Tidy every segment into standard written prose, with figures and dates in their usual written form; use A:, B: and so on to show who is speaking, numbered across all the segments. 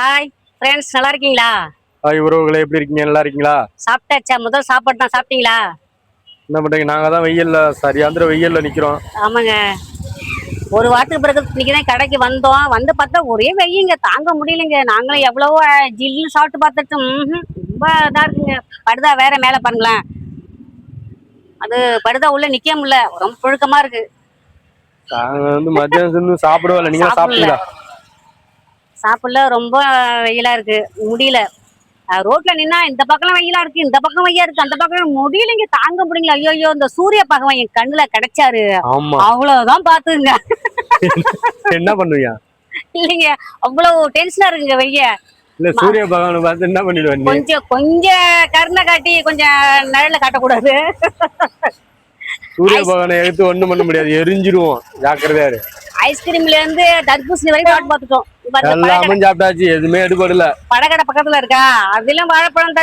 A: Hi friends, நல்லா இருக்கீங்களா?
B: Hi உறவுகளே, எப்படி இருக்கீங்க? நல்லா இருக்கீங்களா?
A: சாப்பிட்டாச்சா? முதல் சாப்பாடு தான் சாப்பிட்டீங்களா?
B: என்ன பண்றீங்க? நாங்க தான் வெயில்ல சரியாந்திர வெயில்ல நிக்கிறோம்.
A: ஆமாங்க, ஒரு வாரத்துக்கு பிறகு இன்னைக்கு தான் கடைக்கு வந்தோம். வந்து பார்த்தா ஒரே வெயிங்க, தாங்க முடியலைங்க. நாங்களும் எவ்வளவோ ஜில்லுன்னு சாப்பிட்டு பார்த்துட்டு ரொம்ப இதா இருக்குங்க. படுதா வேற மேல பாருங்களேன், அது படுதா உள்ள நிக்க முடியல, ரொம்ப புழுக்கமா இருக்கு.
B: நாங்க மத்தியானம் சாப்பிடவே இல்லை. நீங்க சாப்பிட்டீங்களா?
A: சாப்பிடல, ரொம்ப வெயிலா இருக்கு, முடியல. ரோட்ல நின்னா இந்த பக்கம் வெயிலா இருக்கு, இந்த பக்கம் வெய்யா இருக்கு, அந்த பக்கம் முடியலைங்க, தாங்க முடியல. ஐயோ, இந்த சூரிய பகவான் என் கண்ணுல கிடைச்சாரு, அவ்வளவுதான் பாத்துங்க.
B: என்ன பண்ணுவீங்க?
A: இல்லைங்க, அவ்வளவு டென்ஷனா இருக்குங்க வெய்ய.
B: இல்ல, சூரிய பகவானை பார்த்து என்ன பண்ணிடுவேன்?
A: கொஞ்சம் கருணை காட்டி கொஞ்சம் நிழல காட்டக்கூடாது.
B: சூரிய பகவானை எடுத்து ஒண்ணும் பண்ண முடியாது, எரிஞ்சிருவோம். ஜாக்கிரதையா இரு.
A: ஐஸ்கிரீம்ல இருந்து தர்பூசணி வரைக்கும் சாப்பிட்டு பார்த்துட்டோம்.
B: எல்லாமே சாப்பிட்டாச்சு, எதுவுமே எடுபடல.
A: படகடை பக்கத்துல இருக்கா, அதிலும் வாழைப்பழம்,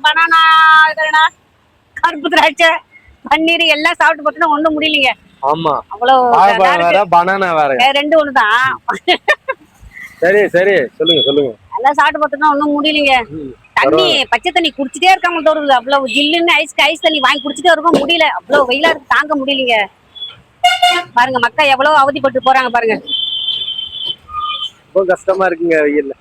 A: பனானா, கருப்பு திராட்சை, பன்னீர் எல்லாம் சாப்பிட்டு பார்த்தோம்னா ஒண்ணும் முடியலைங்க.
B: ஆமா,
A: அவ்வளவு
B: பனானா வேற,
A: ரெண்டு ஒண்ணுதான்.
B: சரி சரி, சொல்லுங்க.
A: எல்லாம் சாப்பிட்டு பார்த்தோம்னா ஒண்ணும் முடியலைங்க. தண்ணி, பச்சை தண்ணி குடிச்சிட்டே இருக்காங்க தோறுது. அவ்வளவு ஜில்லுன்னு ஐஸ் தண்ணி வாங்கி குடிச்சிட்டே இருக்கும், முடியல. அவ்வளவு வெயிலா இருக்கு, தாங்க முடியலைங்க. பாருங்க, மக்கள் எவ்வளவு அவதிப்பட்டு போறாங்க பாருங்க.
B: ரொம்ப கஷ்டமா இருக்குங்க வெயில்ல,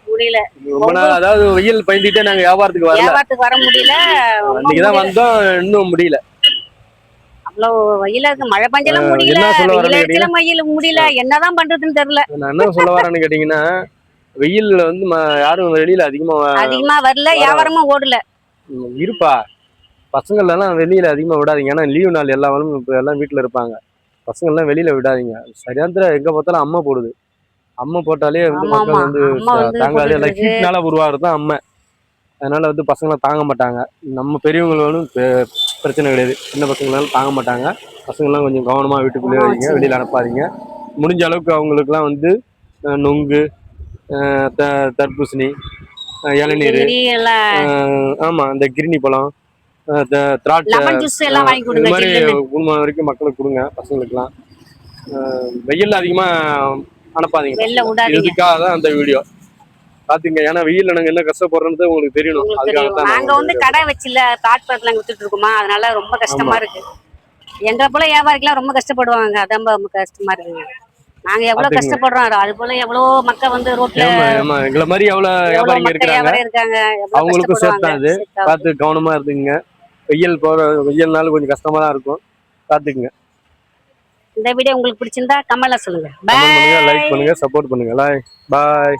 A: முடியல.
B: ரொம்ப நாள், அதாவது வெயில் பயந்துட்டே நாங்க வியாபாரத்துக்கு
A: வர முடியல.
B: இன்னைக்குதான் வந்தோம், இன்னும் முடியல.
A: அவ்வளவு வெயிலா இருக்கு, மழை பஞ்செல்லாம் முடியல, வெயில் முடியல, என்னதான் பண்றதுன்னு தெரியல.
B: நான் என்ன சொல்ல வரேன்னு கேட்டீங்கன்னா, வெயில்ல யாரும் வெளியில அதிகமா
A: வரல, வியாபாரமும் ஓடல.
B: இருப்பா, பசங்கள் எல்லாம் வெளியில அதிகமா விடாதீங்க. ஏன்னா லீவு நாள் எல்லாரும் இப்ப எல்லாம் வீட்டுல இருப்பாங்க. பசங்க எல்லாம் வெளியில விடாதீங்க. சரியாந்திர எங்க பார்த்தாலும் அம்மை போடுது. அம்மை போட்டாலே மக்கள் தாங்காது. எல்லாம் ஹீட்னால உருவாகுறதுதான் அம்மை. அதனால பசங்களை தாங்க மாட்டாங்க. நம்ம பெரியவங்களும் பிரச்சனை கிடையாது, சின்ன பசங்களாலும் தாங்க மாட்டாங்க. பசங்கள்லாம் கொஞ்சம் கவனமா வீட்டுக்குள்ளேயே வைங்க, வெளியில அனுப்பாதீங்க. முடிஞ்ச அளவுக்கு அவங்களுக்குலாம் நொங்கு, தர்பூசணி, இளநீர், ஆமா, இந்த கிரினி பழம், திராட்சை, இது மாதிரி குடும்பம் வரைக்கும் மக்களுக்கு கொடுங்க. பசங்களுக்குலாம் வெயில் அதிகமா அனுப்பாதீங்க. இதுக்காக தான் அந்த வீடியோ பாத்தீங்க. ஏன்னா வெயில்ல நாங்க என்ன கஷ்டப்படுறோம்னு உங்களுக்கு தெரியணும். அதுக்காக தான்
A: நாங்க கடை வச்சுல பிளாட்பாரத்துல வித்துட்டு இருக்கோமா, அதனால ரொம்ப கஷ்டமா இருக்கு. எங்களை போல வியாபாரிக்கெல்லாம் ரொம்ப கஷ்டப்படுவாங்க, அதான் ரொம்ப கஷ்டமா இருக்குங்க. நாங்க எவ்வளவு கஷ்டப்படுறோம், அது போல எவ்வளவு மக்கள் ரோட்ல
B: எங்களை மாதிரி எவ்வளவு வியாபாரிங்க இருக்காங்க, அவங்களுக்கும் சேர்த்தாது. பார்த்து கவனமா இருந்துங்க. வெயில் நாள் கொஞ்சம் கஷ்டமா தான் இருக்கும், பார்த்துக்குங்க.
A: இந்த வீடியோ உங்களுக்கு பிடிச்சிருந்தா கமெண்ட்ல சொல்லுங்க,
B: லைக் பண்ணுங்க, சப்போர்ட் பண்ணுங்க. பாய்.